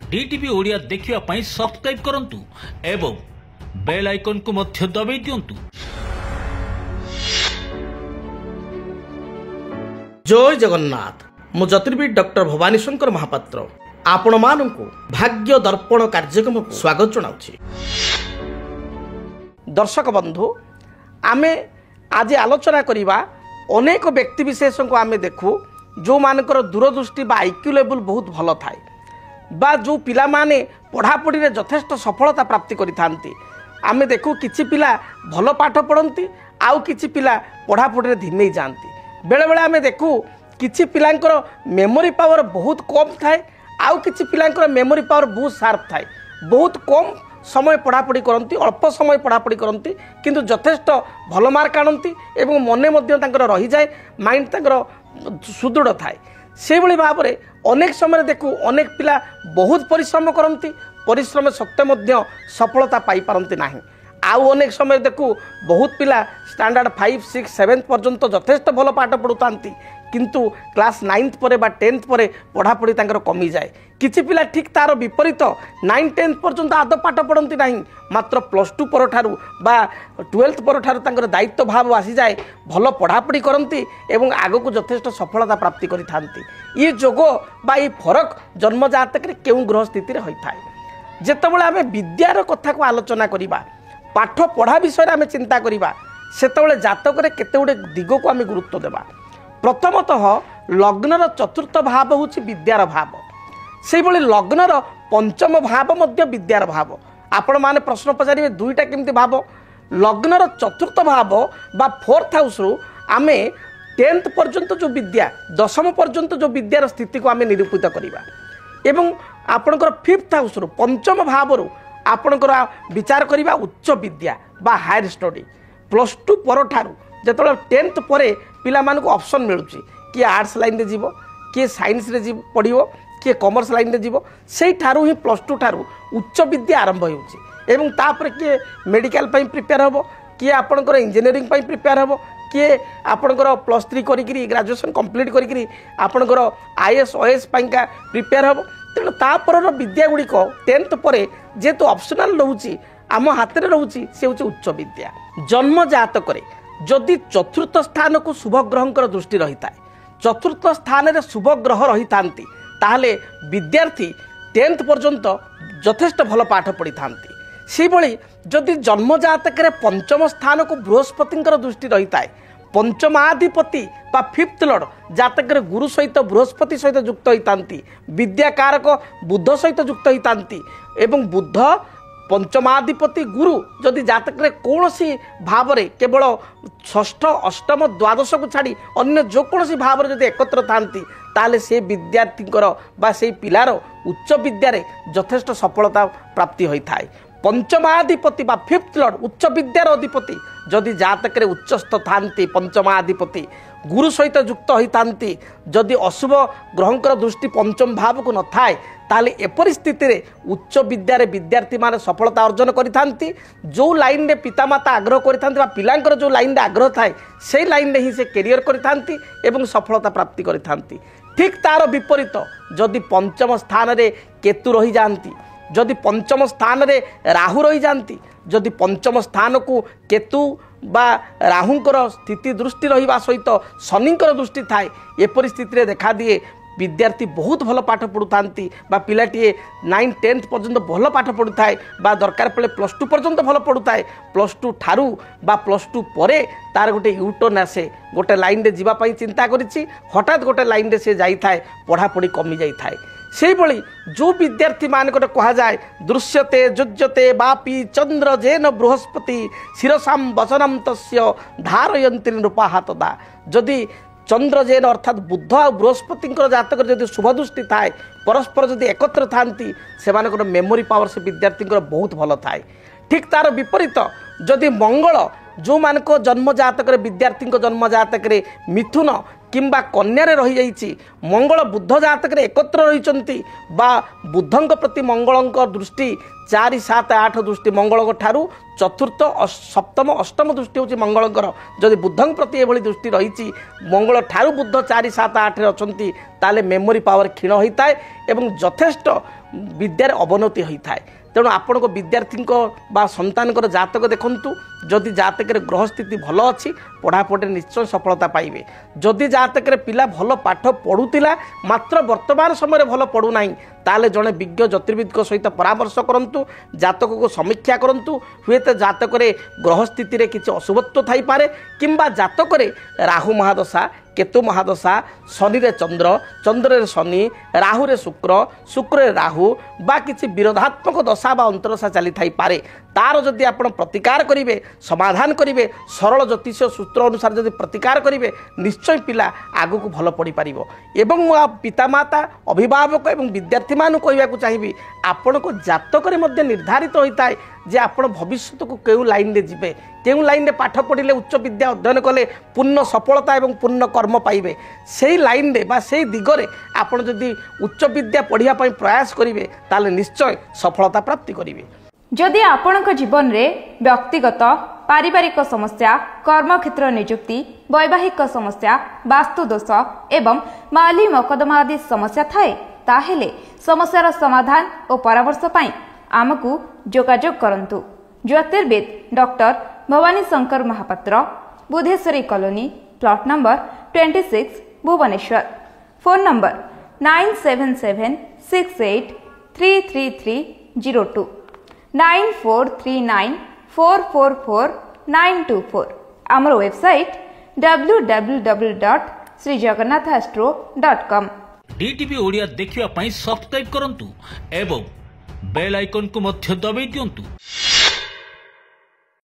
DTV Odia देखिवा पई subscribe करंतु एवं बेल आइकन को मध्य दबाई दियंतु। जय जगन्नाथ। मु ज्योतिर्विद डॉक्टर भवानी शंकर महापात्र आपण मानकु भाग्य दर्पण कार्यक्रम को स्वागत जनाउछि। दर्शक बंधु, आमे आज आलोचना करिबा अनेक व्यक्ति विशेष को आमे देखु जो मानकर दूरदृष्टि बा आईक्यू लेवल बहुत भल थाए बा जो पिला माने पढ़ापढ़ी रे यथेष्ट सफलता प्राप्ति करिथांती। आमे देखु किछि पिला भल पाठ पढ़ंती आउ किछि पिला पढ़ापढ़ी रे धिमेई जांती। बेले बेले आमे देखु किछि पिलांकर मेमोरी पावर बहुत कम थाए आउ किछि पिलांकर मेमोरी पावर बहुत शार्प थाए। बहुत कम समय पढ़ापढ़ी करती, अल्प समय पढ़ापढ़ी करती किंतु यथेष्ट भल मार्क आनती एवं मने मध्य तांकर रही जाए, माइंड तांकर सुदृढ़ थाए। से भली भाव में अनेक समय देखु अनेक पिला बहुत परिश्रम करती, परिश्रम सत्वे मध्य सफलता पाई पारंती नाही। आउ अनेक समय देखु बहुत पिला स्टैंडर्ड 5, 6, 7 पर्यंत यथेष्ट भल पाठ पढ़ुतांती किंतु क्लास 9th पर बा 10th पर पढ़ापढ़ी तांकर कमी जाए। किछि पिला ठीक तार विपरीत 9, 10th पर्यंत आदौ पाठ पढ़ती नहीं, मात्र +2 पर ठारू बा 12th पर ठारू तांकर दायित्व भाव आसी जाए, भल पढ़ापढ़ी करती एवं आगक यथेष्ट सफलता प्राप्ति करिथांती। ये जोग बा ये फरक जन्म जातक रे केउ ग्रह स्थिति रे होइथाय। जेतेबेले आमे विद्यार कथा को आलोचना करिबा, पाठ पढ़ा विषय आमे चिंता करिबा, सेतेबेले जातक रे केते गुडे दिग को आमे गुरुत्व देबा। प्रथमतः लग्नर चतुर्थ भाव हूँ विद्यार भाव, से भली लग्नर पंचम भाव मध्य विद्यार भाव। आपण माने प्रश्न पचारे दुईटा केमती भाव, लग्नर चतुर्थ भाव बा 4th हाउस रु आमे 10th पर्यंत जो विद्या, 10th पर्यंत जो विद्यार स्थिति को आमे निरूपित करिबा एवं आपणकर 5th हाउस रु पंचम भाव रु आपणकर विचार करिबा उच्च विद्या बा हायर स्टडी। +2 पर ठारू जेतले 10th परे पिला मानक ऑप्शन मिलुची, किए आर्ट्स लाइन रे जीवो, किए साइंस रे जीव पढ़िवो, किए कॉमर्स लाइन रे जीवो। सेई ठारू ही +2 ठारू उच्च विद्या आरंभ होउची एवं तापर किए मेडिकल पई प्रिपेयर हबो, किए आपणकर इंजीनियरिंग पई प्रिपेयर हबो, किए आपणकर +3 करिकरी ग्रेजुएशन कंप्लीट करिकरी आपणकर आईएएस ओएएस पईका प्रिपेयर हबो। तेणु तापर विद्या गुडी को 10th परे जेतु ऑप्शनल रहउची आम हाथ में रहउची से होउची उच्च विद्या। जन्म जातक रे जदि चतुर्थ स्थान को शुभ ग्रहंकर दृष्टि रही था, चतुर्थ स्थान रे शुभ ग्रह रही थांती, ताहले विद्यार्थी 10th पर्यंत यथेष्ट भल पाठ पढ़ी थांती। से भली जदि जन्म जातक रे पंचम स्थान को बृहस्पतिंकर दृष्टि रही था, पंचमाधिपति बा 5th लॉर्ड जातक रे गुरु सहित बृहस्पति सहित युक्त होइतांती, विद्याकारक बुध सहित युक्त होइतांती एवं बुध पंचमाधिपति गुरु जदि जातक रे कौनसी भाव रे केवल 6th, 8th, 12th को छाड़ी अन्य जो कौनसी भाव रे जदि एकत्र थांती ताले से विद्यार्थींकर बा से पिलार उच्च विद्या रे यथेष्ट सफलता प्राप्ति होई थाए। पंचमाधिपति बा 5th लॉर्ड उच्च विद्यार अधिपति जदि जातक रे उच्चस्थ थांती, पंचमाधिपति गुरु सहित युक्त होइतांती, जदि अशुभ ग्रहंकर दृष्टि पंचम भाव को न थाए ताले एपरि स्थिति रे उच्च विद्या रे विद्यार्थी माने सफलता अर्जन करिथांती। जो लाइन रे पितामाता आग्रह करिथांती बा पिलांकर जो लाइन रे आग्रह थाए से लाइन रे ही से कैरियर करिथांती एवं सफलता प्राप्ति करिथांती। ठीक तार विपरीत जदि पंचम स्थान रे केतु रही जांती, जदि पंचम स्थान रे राहु रही जांती, जदि पंचम स्थान को केतु बा राहुंकर स्थिति दृष्टि रहिबा सहित शनिंकर दृष्टि थाए, ए परिस्थिति रे देखा दिए विद्यार्थी बहुत भल पाठ पढ़ुतांती बा पिलाटीए 9, 10th पर्यंत भल पाठ पढ़ुताए बा दरकार पड़े +2 पर्यंत भल पढ़ुताए। +2 ठारू बा +2 परे तार गोटे यूटर्न आसे, गोटे लाइन रे जीवा पई चिंता करिछि, हठात गोटे लाइन रे से जाई थाए, पढ़ापढ़ी कमी जाई थाए। से भली जो विद्यार्थी मान को कहा जाए दृश्यते जुज्यते बापी चंद्र जेन बृहस्पति शिरसाम वचनम तस्य धारयन्ति नृपाहातदा। जदि चंद्र जेन अर्थात बुध और बृहस्पति जातक जदि शुभ दृष्टि थाए, परस्पर जदि एकत्र थांती, सेमानकर मेमोरी पावर से विद्यार्थी बहुत भल थाए। ठीक तार विपरीत जदि मंगल जो मानक जन्म जातक विद्यार्थी जन्म जातक मिथुन किंबा कन्यारे रही जाइछि मंगल बुध जातक एकत्र रही बा बुधंक प्रति मंगल दृष्टि 4 7 8 दृष्टि मंगल ठारू चतुर्थ सप्तम अष्टम दृष्टि होची मंगलकर जदि बुधंक प्रति एभली दृष्टि रही मंगल ठारू बुध 4 7 8 रे अछंती ताले मेमोरी पावर क्षीण होता है एवं यथेष्ट विद्यार अवनति होता है। तेणु आपण को विद्यार्थी बा संतान जातक देखंतु जदि जातक ग्रह स्थिति भल अच्छी पढ़ापढ़ी निश्चय सफलता पाइबे। जदि जातक पिला भल पाठ पढ़ुला मात्र वर्तमान समय भल पढ़ुना ताले जड़े विज्ञ ज्योतिर्विद सहित परामर्श करंतु जातक को समीक्षा करंतु हुए तो जातक ग्रह स्थिति किसी अशुभत्व थाई पारे किंबा जातक राहु महादशा केतु महादशा शनि रे चंद्र चंद्र रे शनि राहु रे शुक्र शुक्र रे राहु बा किसी विरोधात्मक दशा बा अंतरदशा चली थाई पारे तार जदि आपण प्रतिकार करिवे समाधान करिवे सरल ज्योतिष सूत्र अनुसार जदि प्रतिकार करिवे निश्चय पिला आगु को भल पढ़ी पारिबो। एवं पितामाता अभिभावक एवं विद्यार्थी मान कहवा चाहिए आपण को जातक मध्ये निर्धारित होता है जे आपण भविष्य को केउ लाइन रे जिबे केउ लाइन रे पाठ पढ़िले उच्च विद्या अध्ययन कले पूर्ण सफलता एवं पूर्ण कर्म पाइबे सेही लाइन रे बा सेही दिगरे आपण जदि उच्च विद्या पढ़िया पई प्रयास करिवे ताले निश्चय सफलता प्राप्ति करिवे। जदि आपणक जीवन रे व्यक्तिगत पारिवारिक समस्या कर्मक्षेत्र नियुक्ति वैवाहिक समस्या वास्तु दोष एवं माली मकदमा आदि समस्या थाए ताहेले समस्यार समाधान और परामर्श पाई आमको जोगाजोग करंतु। ज्योतिर्विद doctor Bhabani Shankar Mahapatra Budheswari colony plot number 26 Bhubaneswar. Phone number 9776833302 9439444924। आमर वेबसाइट www.srijagannathastro.com। डीटीवी ओडिया देखिवा पई सब्सक्राइब करंतु एवं बेल आइकन को मध्य दबाई दियंतु।